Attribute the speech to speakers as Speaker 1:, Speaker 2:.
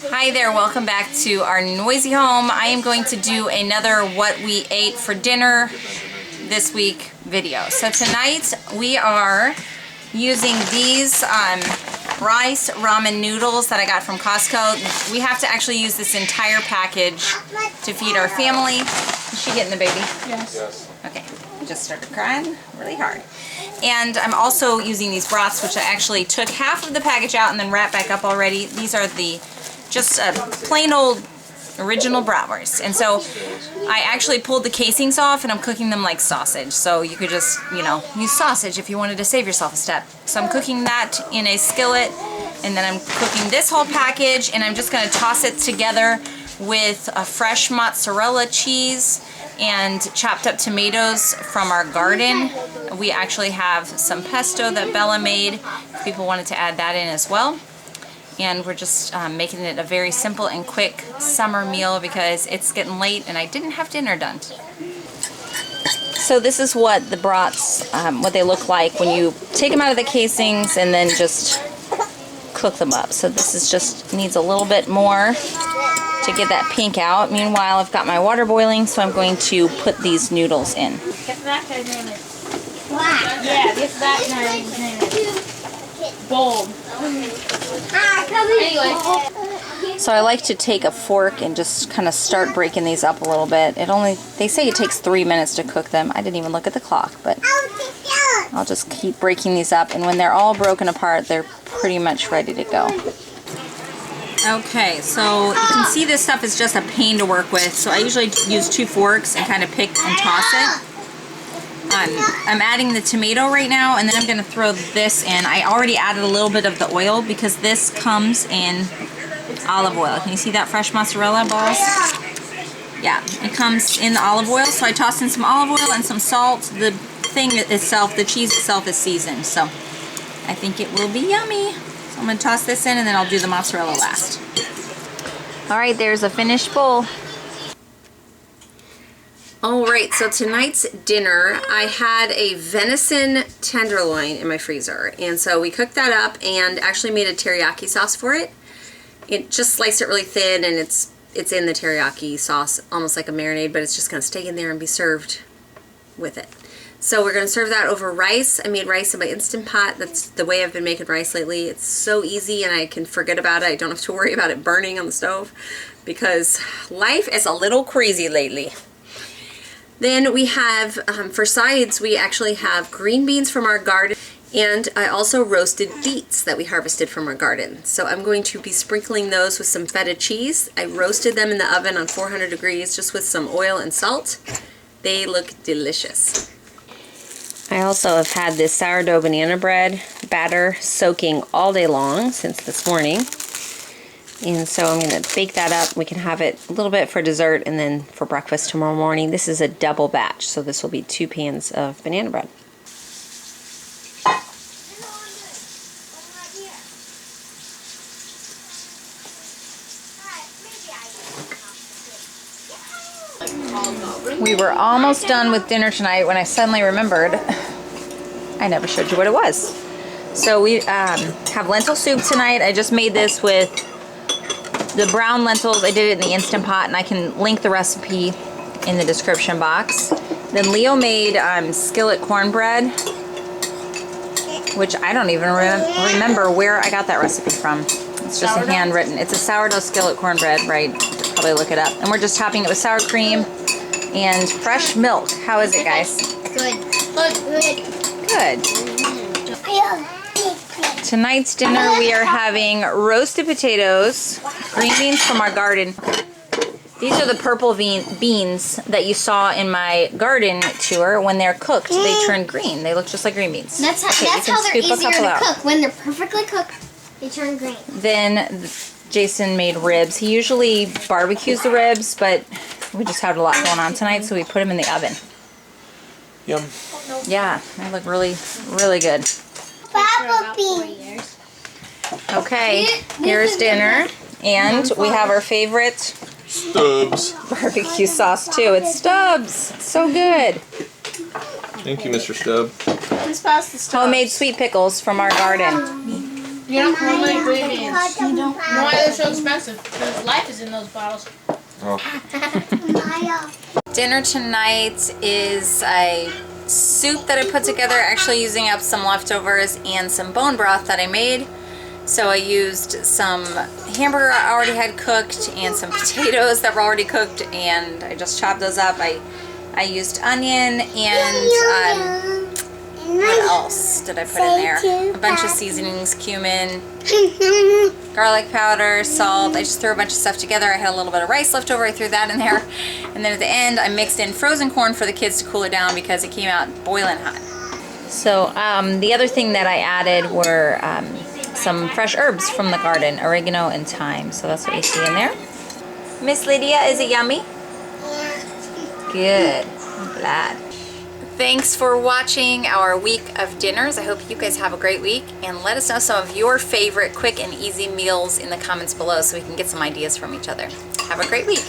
Speaker 1: Hi there, welcome back to our noisy home. I am going to do another what we ate for dinner this week video. So tonight we are using these rice ramen noodles that I got from Costco. We have to actually use this entire package to feed our family. Is she getting the baby?
Speaker 2: Yes.
Speaker 1: Okay, I just started crying really hard. And I'm also using these broths, which I actually took half of the package out and then wrapped back up already. These are the just plain old original bratwurst. And so I actually pulled the casings off and I'm cooking them like sausage. So you could just, you know, use sausage if you wanted to save yourself a step. So I'm cooking that in a skillet, and then I'm cooking this whole package, and I'm just going to toss it together with a fresh mozzarella cheese and chopped up tomatoes from our garden. We actually have some pesto that Bella made, if people wanted to add that in as well. And we're just making it a very simple and quick summer meal because it's getting late and I didn't have dinner done. So this is what the brats, what they look like when you take them out of the casings and then just cook them up. So this is just needs a little bit more to get that pink out. Meanwhile, I've got my water boiling, so I'm going to put these noodles in.
Speaker 2: Get that guy's name is. Yeah, get that guy's name is. Bold. Anyway.
Speaker 1: So I like to take a fork and just kind of start breaking these up a little bit. They say it takes 3 minutes to cook them. I didn't even look at the clock, but I'll just keep breaking these up, and when they're all broken apart, they're pretty much ready to go. Okay, so you can see this stuff is just a pain to work with, so I usually use 2 forks and kind of pick and toss it. I'm adding the tomato right now, and then I'm going to throw this in. I already added a little bit of the oil because this comes in olive oil. Can you see that fresh mozzarella balls? Yeah, it comes in the olive oil, so I tossed in some olive oil and some salt. The thing itself, the cheese itself is seasoned, so I think it will be yummy. So I'm going to toss this in, and then I'll do the mozzarella last. Alright, there's a finished bowl. Alright, so tonight's dinner, I had a venison tenderloin in my freezer. And so we cooked that up and actually made a teriyaki sauce for it. It just sliced it really thin, and it's in the teriyaki sauce, almost like a marinade, but it's just going to stay in there and be served with it. So we're going to serve that over rice. I made rice in my Instant Pot. That's the way I've been making rice lately. It's so easy and I can forget about it. I don't have to worry about it burning on the stove because life is a little crazy lately. Then we have, for sides, we actually have green beans from our garden, and I also roasted beets that we harvested from our garden. So I'm going to be sprinkling those with some feta cheese. I roasted them in the oven on 400 degrees just with some oil and salt. They look delicious. I also have had this sourdough banana bread batter soaking all day long since this morning. And so I'm going to bake that up. We can have it a little bit for dessert and then for breakfast tomorrow morning. This is a double batch, so this will be 2 pans of banana bread. We were almost done with dinner tonight when I suddenly remembered I never showed you what it was. So we have lentil soup tonight. I just made this with the brown lentils. I did it in the Instant Pot, and I can link the recipe in the description box. Then Leo made skillet cornbread, which I don't even remember where I got that recipe from. It's just a handwritten. It's a sourdough skillet cornbread, right? Probably look it up. And we're just topping it with sour cream and fresh milk. How is it, guys? Good. Tonight's dinner, we are having roasted potatoes, green beans from our garden. These are the purple beans that you saw in my garden tour. When they're cooked, they turn green. They look just like green beans.
Speaker 3: That's how they're easier to cook. When they're perfectly cooked, they turn green.
Speaker 1: Then Jason made ribs. He usually barbecues the ribs, but we just had a lot going on tonight, so we put them in the oven.
Speaker 4: Yum.
Speaker 1: Yeah, they look really, really good. Okay, here's dinner, and we have our favorite
Speaker 4: Stubbs.
Speaker 1: barbecue sauce too. It's Stubbs. So good.
Speaker 4: Thank you, Mr. Stubb.
Speaker 2: Let's pass the stuff.
Speaker 1: Homemade sweet pickles from our garden.
Speaker 2: You don't want my ingredients. You don't. No, why they're so expensive? Because life is in those bottles.
Speaker 4: Oh.
Speaker 1: Dinner tonight is a soup that I put together, actually using up some leftovers and some bone broth that I made. So I used some hamburger I already had cooked and some potatoes that were already cooked, and I just chopped those up. I used onion and what else did I put in there? A bunch of seasonings, cumin, garlic powder, salt. I just threw a bunch of stuff together. I had a little bit of rice left over. I threw that in there. And then at the end, I mixed in frozen corn for the kids to cool it down because it came out boiling hot. So the other thing that I added were some fresh herbs from the garden, oregano and thyme. So that's what you see in there. Miss Lydia, is it yummy?
Speaker 3: Yeah.
Speaker 1: Good. I'm glad. Thanks for watching our week of dinners. I hope you guys have a great week, and let us know some of your favorite quick and easy meals in the comments below so we can get some ideas from each other. Have a great week.